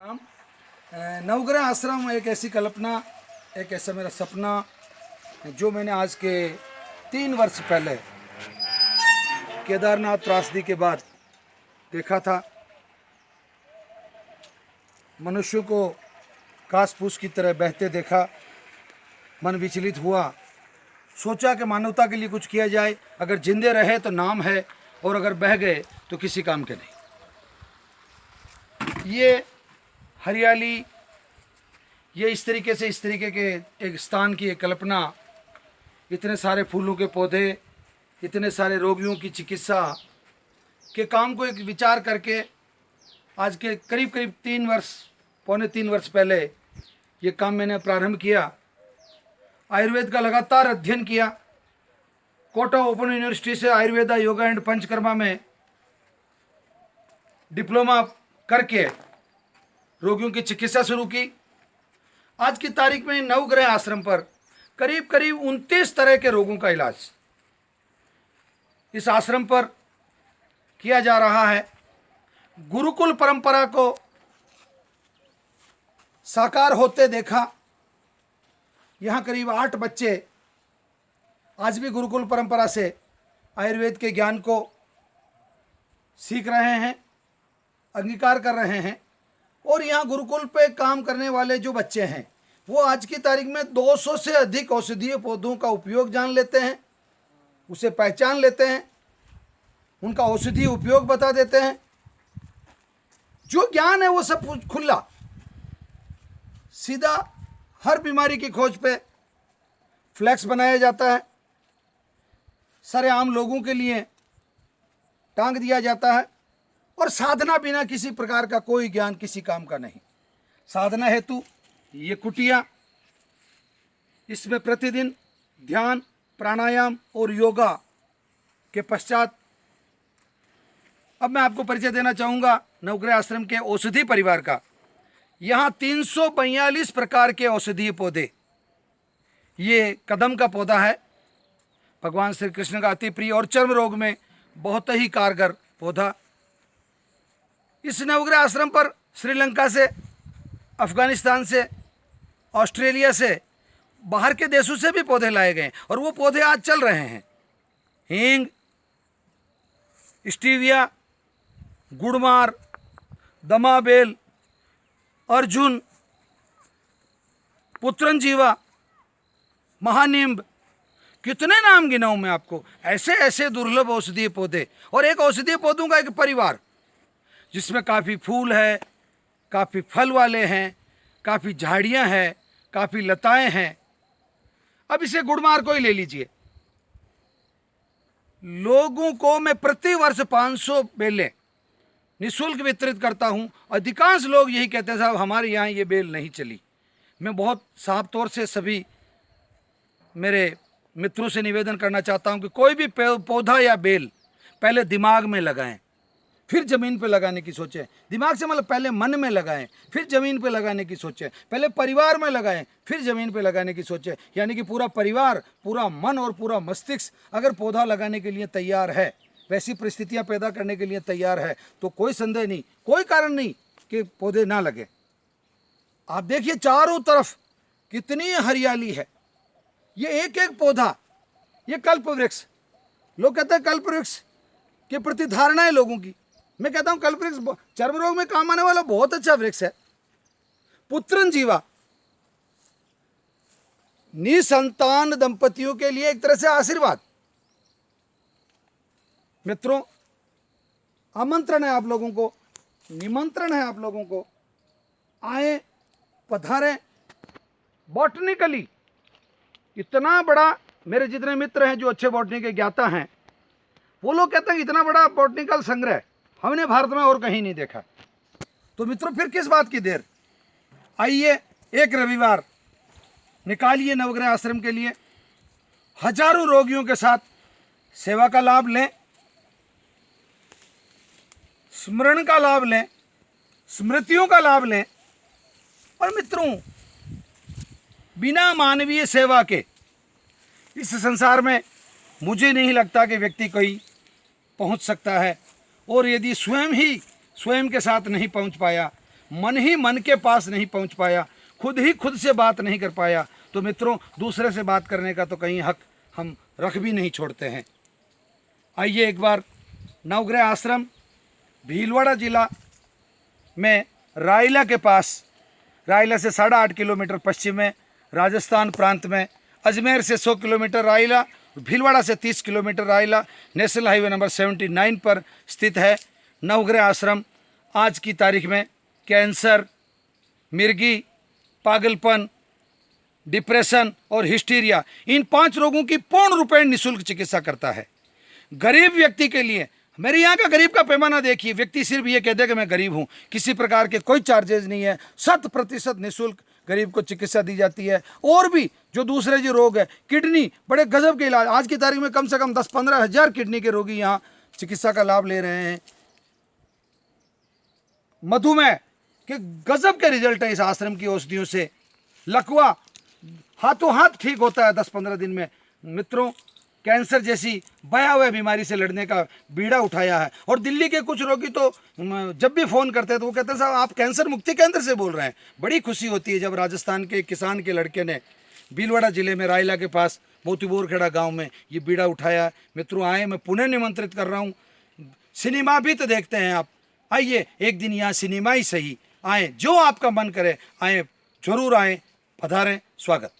हम नवग्रह आश्रम एक ऐसी कल्पना, एक ऐसा मेरा सपना जो मैंने आज के 3 वर्ष पहले केदारनाथ त्रासदी के बाद देखा था। मनुष्यों को घास फूस की तरह बहते देखा, मन विचलित हुआ। सोचा कि मानवता के लिए कुछ किया जाए। अगर जिंदे रहे तो नाम है, और अगर बह गए तो किसी काम के नहीं। ये हरियाली, ये इस तरीके के एक स्थान की एक कल्पना, इतने सारे फूलों के पौधे, इतने सारे रोगियों की चिकित्सा के काम को एक विचार करके आज के करीब करीब 3 वर्ष, पौने 3 वर्ष पहले ये काम मैंने प्रारंभ किया। आयुर्वेद का लगातार अध्ययन किया। कोटा ओपन यूनिवर्सिटी से आयुर्वेदा, योगा एंड पंचकर्मा में डिप्लोमा करके रोगियों की चिकित्सा शुरू की। आज की तारीख में नवग्रह आश्रम पर करीब करीब 29 तरह के रोगों का इलाज इस आश्रम पर किया जा रहा है। गुरुकुल परंपरा को साकार होते देखा। यहाँ करीब 8 बच्चे आज भी गुरुकुल परंपरा से आयुर्वेद के ज्ञान को सीख रहे हैं, अंगीकार कर रहे हैं। और यहाँ गुरुकुल पे काम करने वाले जो बच्चे हैं वो आज की तारीख में 200 से अधिक औषधीय पौधों का उपयोग जान लेते हैं, उसे पहचान लेते हैं, उनका औषधीय उपयोग बता देते हैं। जो ज्ञान है वो सब खुला सीधा हर बीमारी की खोज पे फ्लैक्स बनाया जाता है, सारे आम लोगों के लिए टांग दिया जाता है। और साधना बिना किसी प्रकार का कोई ज्ञान किसी काम का नहीं। साधना हेतु ये कुटिया, इसमें प्रतिदिन ध्यान, प्राणायाम और योगा के पश्चात अब मैं आपको परिचय देना चाहूँगा नवग्रह आश्रम के औषधि परिवार का। यहाँ 342 प्रकार के औषधीय पौधे। ये कदम का पौधा है, भगवान श्री कृष्ण का अति प्रिय और चर्म रोग में बहुत ही कारगर पौधा। इस नवग्रह आश्रम पर श्रीलंका से, अफगानिस्तान से, ऑस्ट्रेलिया से, बाहर के देशों से भी पौधे लाए गए और वो पौधे आज चल रहे हैं। हींग, स्टीविया, गुड़मार, दमाबेल, अर्जुन, पुत्रंजीवा, महानीम, कितने नाम गिनाऊं मैं आपको। ऐसे ऐसे दुर्लभ औषधीय पौधे और एक औषधीय पौधों का एक परिवार जिसमें काफ़ी फूल है, काफ़ी फल वाले हैं, काफ़ी झाड़ियाँ हैं, काफ़ी लताएं हैं। अब इसे गुड़मार को ही ले लीजिए। लोगों को मैं प्रति वर्ष 500 बेलें निःशुल्क वितरित करता हूँ। अधिकांश लोग यही कहते हैं, साहब हमारे यहाँ ये बेल नहीं चली। मैं बहुत साफ तौर से सभी मेरे मित्रों से निवेदन करना चाहता हूँ कि कोई भी पौधा या बेल पहले दिमाग में लगाएं, फिर ज़मीन पे लगाने की सोचें। दिमाग से मतलब पहले मन में लगाएं, फिर ज़मीन पे लगाने की सोचें। पहले परिवार में लगाएं, फिर ज़मीन पे लगाने की सोचें। यानी कि पूरा परिवार, पूरा मन और पूरा मस्तिष्क अगर पौधा लगाने के लिए तैयार है, वैसी परिस्थितियां पैदा करने के लिए तैयार है, तो कोई संदेह नहीं, कोई कारण नहीं कि पौधे ना लगे। आप देखिए चारों तरफ कितनी हरियाली है। ये एक एक पौधा, ये कल्प वृक्ष। लोग कहते हैं कल्प वृक्ष के प्रति धारणा है लोगों की। मैं कहता हूं कल्प वृक्ष चर्म रोग में काम आने वाला बहुत अच्छा वृक्ष है। पुत्रंजीवा निसंतान दंपतियों के लिए एक तरह से आशीर्वाद। मित्रों, आमंत्रण है आप लोगों को, निमंत्रण है आप लोगों को, आए, पधारें। बॉटनिकली इतना बड़ा, मेरे जितने मित्र हैं जो अच्छे बॉटनी के ज्ञाता हैं, वो लोग कहते हैं इतना बड़ा बॉटनिकल संग्रह हमने भारत में और कहीं नहीं देखा। तो मित्रों फिर किस बात की देर, आइए एक रविवार निकालिए नवग्रह आश्रम के लिए। हजारों रोगियों के साथ सेवा का लाभ लें, स्मरण का लाभ लें, स्मृतियों का लाभ लें। और मित्रों, बिना मानवीय सेवा के इस संसार में मुझे नहीं लगता कि व्यक्ति कोई पहुंच सकता है। और यदि स्वयं ही स्वयं के साथ नहीं पहुंच पाया मन ही मन के पास नहीं पहुंच पाया, खुद ही खुद से बात नहीं कर पाया, तो मित्रों दूसरे से बात करने का तो कहीं हक हम रख भी नहीं छोड़ते हैं। आइए एक बार नवग्रह आश्रम भीलवाड़ा जिला में रायला के पास, रायला से 8.5 किलोमीटर पश्चिम में, राजस्थान प्रांत में, अजमेर से 100 किलोमीटर रायला, भीलवाड़ा से 30 kilometre Raila, national highway number 79 पर स्थित है नवग्रह आश्रम। आज की तारीख में कैंसर, मिर्गी, पागलपन, डिप्रेशन और हिस्टीरिया, इन 5 रोगों की पूर्ण रूपेण निःशुल्क चिकित्सा करता है। गरीब व्यक्ति के लिए, मेरे यहाँ का गरीब का पैमाना देखिए, व्यक्ति सिर्फ ये कहते हैं कि मैं गरीब हूँ, किसी प्रकार के कोई चार्जेज नहीं है, 100% निःशुल्क गरीब को चिकित्सा दी जाती है। और भी जो दूसरे जो रोग है, किडनी, बड़े गजब के इलाज, आज की तारीख में कम से कम 10-15 हज़ार किडनी के रोगी यहाँ चिकित्सा का लाभ ले रहे हैं। मधुमेह के गजब के रिजल्ट है इस आश्रम की औषधियों से। लकवा हाथों हाथ ठीक होता है 10-15 दिन में। मित्रों, कैंसर जैसी भयावह बीमारी से लड़ने का बीड़ा उठाया है। और दिल्ली के कुछ रोगी तो जब भी फ़ोन करते हैं तो वो कहते हैं साहब आप कैंसर मुक्ति केंद्र से बोल रहे हैं। बड़ी खुशी होती है जब राजस्थान के किसान के लड़के ने भीलवाड़ा जिले में रायला के पास मोतीबोरखेड़ा गांव में ये बीड़ा उठाया। मित्रों आए, मैं पुनः निमंत्रित कर रहा हूँ। सिनेमा भी तो देखते हैं आप, आइए एक दिन यहाँ सिनेमा ही सही, आए, जो आपका मन करे आए, जरूर आए, पधारें, स्वागत।